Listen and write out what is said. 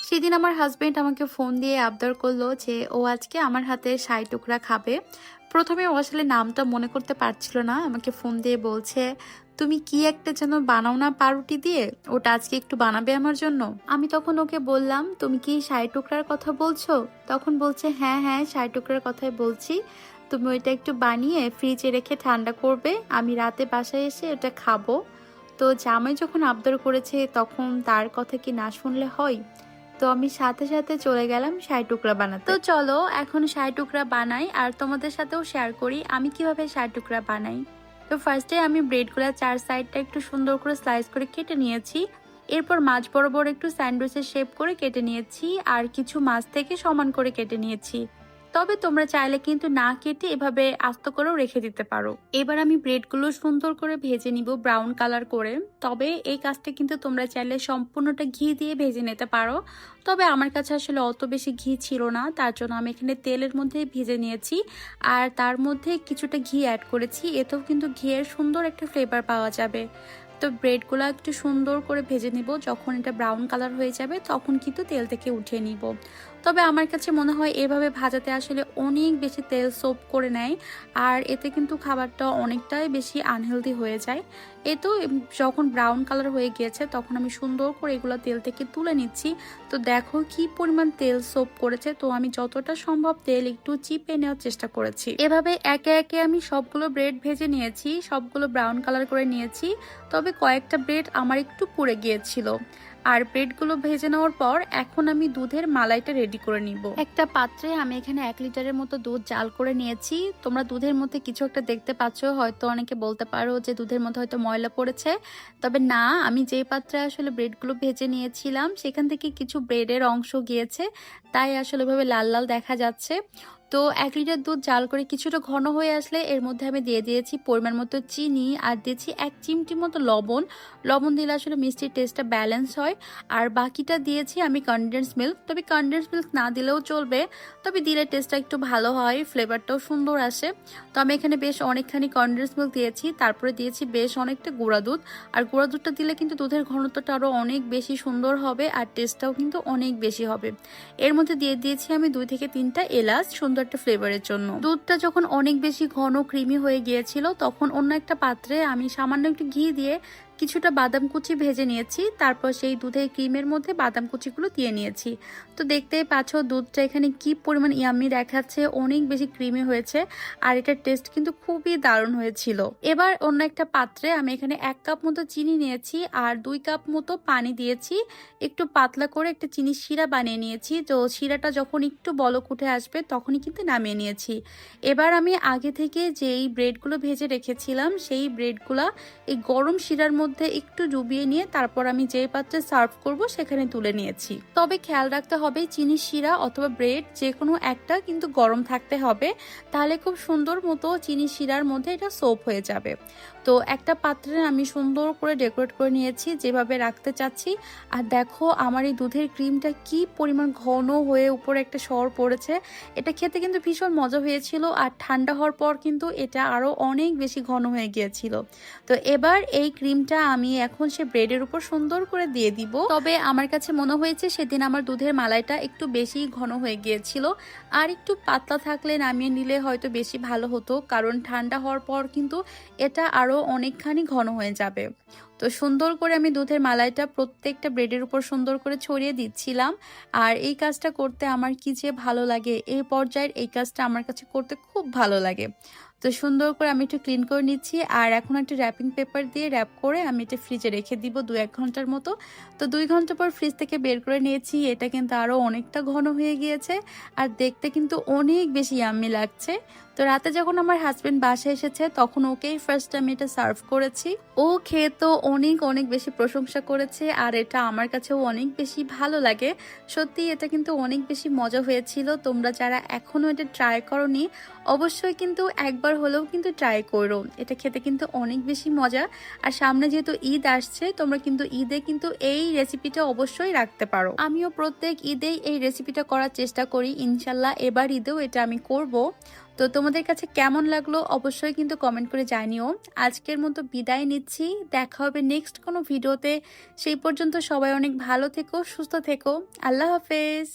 সেদিন আমার হাজবেন্ড আমাকে ফোন দিয়ে আবদার করলো যে ও আজকে আমার হাতে শাই টুকরা খাবে। প্রথমে ও আসলে নামটা মনে করতে পারছিল না, আমাকে ফোন দিয়ে বলছে তুমি কি একটা যেন বানাও না পাউরুটি দিয়ে, ওটা আজকে একটু বানাবে আমার জন্য। আমি তখন ওকে বললাম তুমি কি শাই টুকরার কথা বলছো? তখন বলছে হ্যাঁ হ্যাঁ শাই টুকরার কথাই বলছি, তুমি ওইটা একটু বানিয়ে ফ্রিজে রেখে ঠান্ডা করবে, আমি রাতে বাসায় এসে ওটা খাবো। তো জামাই যখন আবদার করেছে তখন তার কথা কি না শুনলে হয়? তো আমি সাথে সাথে চলে গেলাম শাই টুকরা বানাতে। তো চলো এখন শাই টুকরা বানাই আর তোমাদের সাথেও শেয়ার করি আমি কিভাবে শাই টুকরা বানাই। তো ফার্স্টে আমি ব্রেডগুলো চার সাইডটা একটু সুন্দর করে স্লাইস করে কেটে নিয়েছি। এরপর মাছ বরাবর একটু স্যান্ডউইচের শেপ করে কেটে নিয়েছি আর কিছু মাছ থেকে সমান করে কেটে নিয়েছি। তবে তোমরা চাইলে কিন্তু না কেটে এভাবে আস্ত করেও রেখে দিতে পারো। এবার আমি ব্রেডগুলো সুন্দর করে ভেজে নিব ব্রাউন কালার করে। তবে এই কাজটা কিন্তু তোমরা চাইলে সম্পূর্ণটা ঘি দিয়ে ভেজে নিতে পারো। তবে আমার কাছে আসলে অত বেশি ঘি ছিল না, তার জন্য আমি এখানে তেলের মধ্যে ভেজে নিয়েছি আর তার মধ্যে কিছুটা ঘি অ্যাড করেছি, এতেও কিন্তু ঘিয়ের সুন্দর একটা ফ্লেভার পাওয়া যাবে। তো ব্রেডগুলো একটু সুন্দর করে ভেজে নিব, যখন এটা ব্রাউন কালার হয়ে যাবে তখন কিন্তু তেল থেকে উঠিয়ে নিব। তবে আমার কাছে মনে হয় এভাবে ভাজাতে আসলে অনেক বেশি তেল সোপ করে নেয় আর এতে কিন্তু খাবারটা অনেকটাই বেশি আনহেলদি হয়ে যায়। এ তো যখন ব্রাউন কালার হয়ে গিয়েছে তখন আমি সুন্দর করে এগুলো তেল থেকে তুলে নিচ্ছি। তো দেখো কি পরিমাণ তেল সোপ করেছে, তো আমি যতটা সম্ভব তেল একটু চিপে নেওয়ার চেষ্টা করেছি। এভাবে একে একে আমি সবগুলো ব্রেড ভেজে নিয়েছি, সবগুলো ব্রাউন কালার করে নিয়েছি। তবে কয়েকটা ব্রেড আমার একটু পুড়ে গিয়েছিল। আর ব্রেডগুলো ভেজে নেওয়ার পর এখন আমি দুধের মালাইটা রেডি করে নিব। একটা পাত্রে আমি এখানে 1 লিটারের মতো দুধ জাল করে নিয়েছি। তোমরা দুধের মধ্যে কিছু একটা দেখতে পাচ্ছ, হয়তো অনেকে বলতে পারো যে দুধের মধ্যে হয়তো ময়লা পড়েছে। তবে না, আমি যে পাত্রে আসলে ব্রেডগুলো ভেজে নিয়েছিলাম সেখান থেকে কিছু ব্রেডের অংশ গিয়েছে, তাই আসলে ভাবে লাল লাল দেখা যাচ্ছে। তো 1 লিটার দুধ জাল করে কিছুটা ঘন হয়ে আসলে এর মধ্যে আমি দিয়ে দিয়েছি পরিমাণ মতো চিনি আর দিয়েছি 1 চিমটি মতো লবণ। লবণ দিলে আসলে মিষ্টির টেস্টটা ব্যালেন্স হয়। আর বাকিটা দিয়েছি আমি কনডেন্স মিল্ক, তবে কনডেন্স মিল্ক না দিলেও চলবে, তবে দিলে টেস্টটা একটু ভালো হয়, ফ্লেভারটাও সুন্দর আসে। তো আমি এখানে বেশ অনেকখানি কনডেন্স মিল্ক দিয়েছি, তারপরে দিয়েছি বেশ অনেকটা গুঁড়া দুধ। আর গুঁড়া দুধটা দিলে কিন্তু দুধের ঘনত্বটা আরও অনেক বেশি সুন্দর হবে আর টেস্টটাও কিন্তু অনেক বেশি হবে। এর মধ্যে দিয়ে দিয়েছি আমি 2 থেকে 3টা এলাচ সুন্দর একটা ফ্লেভারের জন্য। দুধটা যখন অনেক বেশি ঘন ক্রিমি হয়ে গিয়েছিল তখন অন্য একটা পাত্রে আমি সামান্য একটু ঘি দিয়ে কিছুটা বাদাম কুচি ভেজে নিয়েছি, তারপর সেই দুধের ক্রিমের মধ্যে বাদাম কুচিগুলো দিয়ে নিয়েছি। তো দেখতেই পাচ্ছ দুধটা এখানে কি পরিমাণ ইয়াম্মি দেখাচ্ছে, অনেক বেশি ক্রিমি হয়েছে আর এটার টেস্ট কিন্তু খুবই দারুণ হয়েছিল। এবার অন্য একটা পাত্রে আমি এখানে 1 কাপ মতো চিনি নিয়েছি আর 2 কাপ মতো পানি দিয়েছি, একটু পাতলা করে একটা চিনির শিরা বানিয়ে নিয়েছি। তো শিরাটা যখন একটু বলক উঠে আসবে তখনই কিন্তু নামিয়ে নিয়েছি। এবার আমি আগে থেকে যেই ব্রেডগুলো ভেজে রেখেছিলাম সেই ব্রেডগুলা এই গরম শিরার মধ্যে একটু ডুবিয়ে নিয়ে তারপর আমি যে পাত্রে সার্ভ করব সেখানে তুলে নিয়েছি। তবে খেয়াল রাখতে হবে চিনির শিরা অথবা ব্রেড যে কোনো একটা কিন্তু গরম থাকতে হবে, তাহলে খুব সুন্দর মতো চিনির শিরার মধ্যে এটা সোপ হয়ে যাবে। তো একটা পাত্রে আমি সুন্দর করে ডেকোরেট করে নিয়েছি যেভাবে রাখতে চাচ্ছি। আর দেখো আমার এই দুধের ক্রিমটা কি পরিমাণ ঘন হয়ে উপরে একটা সর পড়েছে, এটা খেতে কিন্তু ভীষণ মজা হয়েছিল আর ঠান্ডা হওয়ার পর কিন্তু এটা আরো অনেক বেশি ঘন হয়ে গিয়েছিল। তো এবার এই ক্রিমটা আমি এখন সে ব্রেডের উপর সুন্দর করে দিয়ে দিব। তবে আমার কাছে মনে হয়েছে সেদিন আমার দুধের মালাইটা একটু বেশি ঘন হয়ে গিয়েছিল, আর একটু পাতলা থাকলে নামিয়ে নিলে হয়তো বেশি ভালো হতো, কারণ ঠান্ডা হওয়ার পর কিন্তু এটা আরো অনেকখানি ঘন হয়ে যাবে। তো সুন্দর করে আমি দুধের মালাইটা প্রত্যেকটা ব্রেডের উপর সুন্দর করে ছড়িয়ে দিচ্ছিলাম। আর এই কাজটা করতে আমার কি যে ভালো লাগে, এই পর্যায়ের এই কাজটা আমার কাছে করতে খুব ভালো লাগে। তো সুন্দর করে আমি একটু ক্লিন করে নিচ্ছি আর এখন একটা র্যাপিং পেপার দিয়ে র্যাপ করে আমি এটা ফ্রিজে রেখে দিব 2-1 ঘন্টার মতো। তো 2 ঘন্টা পর ফ্রিজ থেকে বের করে নিয়েছি, এটা কিন্তু আরো অনেকটা ঘন হয়ে গিয়েছে আর দেখতে কিন্তু অনেক বেশি ইয়াম্মি লাগছে। তো রাতে যখন আমার হাজবেন্ড বাসায় এসেছে তখন ওকেই ফার্স্ট আমি এটা সার্ভ করেছি। ও খেয়ে তো অনেক অনেক বেশি প্রশংসা করেছে আর এটা আমার কাছেও অনেক বেশি ভালো লাগে। সত্যি এটা কিন্তু অনেক বেশি মজা হয়েছিল। তোমরা যারা এখনো এটা ট্রাই করোনি অবশ্যই কিন্তু একবার একবার হলেও কিন্তু ট্রাই করো। এটা খেতে কিন্তু অনেক বেশি মজা। আর সামনে যেহেতু ঈদ আসছে, তোমরা কিন্তু ঈদে কিন্তু এই রেসিপিটা অবশ্যই রাখতে পারো। আমিও প্রত্যেক ঈদেই এই রেসিপিটা করার চেষ্টা করি, ইনশাল্লাহ এবার ঈদেও এটা আমি করব। তো তোমাদের কাছে কেমন লাগলো অবশ্যই কিন্তু কমেন্ট করে জানিও। আজকের মতো বিদায় নিচ্ছি, দেখা হবে নেক্সট কোনো ভিডিওতে। সেই পর্যন্ত সবাই অনেক ভালো থেকো, সুস্থ থেকো। আল্লাহ হাফেজ।